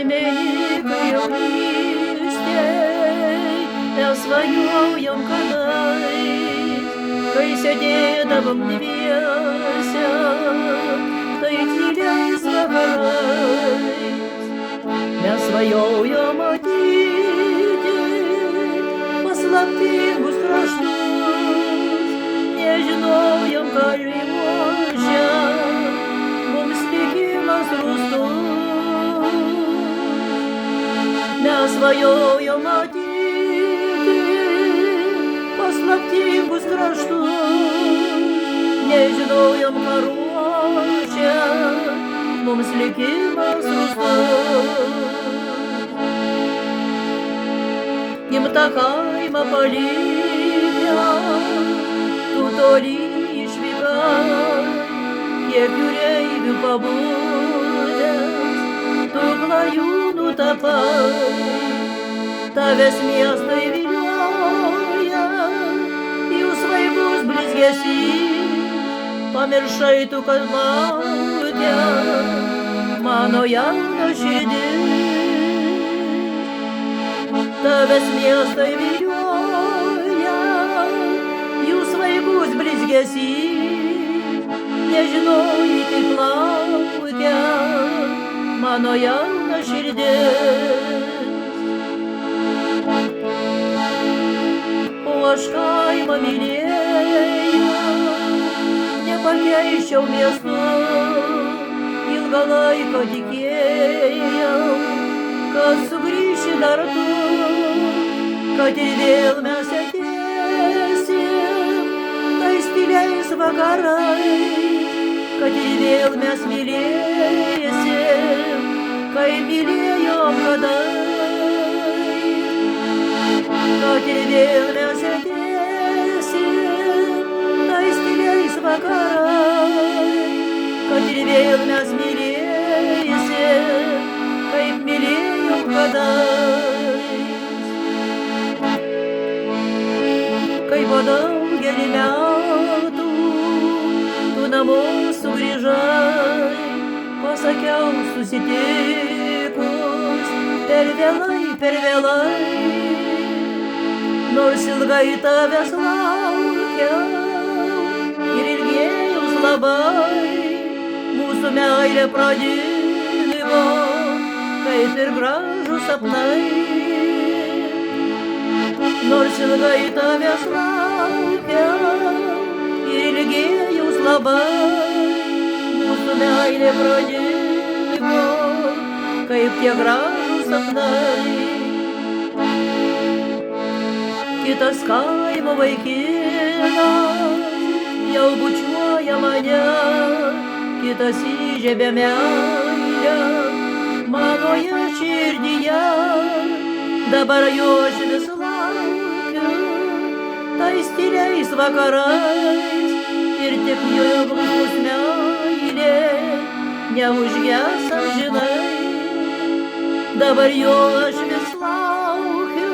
Amerika jaunystėj mes svajojom kadais, kai sėdėdavom dviese, tai tyliais vakarais. Mes svajojom matyti paslaptingus kraštus, nežinojom, ką rimuošia mums likimas rūstus. Mes svajojom matyti paslaptingus kraštus, nežinojom, ką ruošia mums likimas rūstus. Gimtą kaimą palikę, tu toli išvykai, kiek jūreivių pabudęs, tu klajūnų tapai. Tavęs miestai vilioja, jų svaigus blizgesys, pamiršai tu, kad laukia mano jauna širdis. Tavęs miestai vilioja, jų svaigus blizgesys, nežinojai, kaip laukia mano jauna širdis. O aš kaimą mylėjau, nepakeisčiau miestu, ilgą laiką tikėjau, kad sugrįši dar tu, kad ir vėl mes atėsim tais tyliais vakarais, kad ir vėl mes mylėsim, kaip mylėjom kadais, kad ir vėl mes atėsim tais tyliais vakarais, kad ir vėl mes mylėsim, kaip mylėjom kadais. Kai po daugelį metų tu namo sugrįžai, pasakiau susitikus per vėlai, nors ilgai tavęs laukiau ir ilgėjaus labai, mūsų meilė pradingo kaip ir gražų sapnai. Nors ilgai tavęs laukiau ir ilgėjaus labai, mūsų meilė pradingo kaip tie gražūs sapnai. Kitas kaimo vaikinas jau bučiuoja mane, kitas įžiebia meilę manoje širdyje. Dabar jo aš vis laukiu tais tyliais vakarais, ir tik jo bus meilė neužges amžinai. Dabar jo aš vis laukiu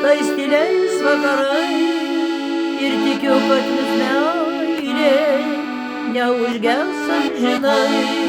tais tyliais vakarais, ir tikiu, kad vis meilė neužges amžinai.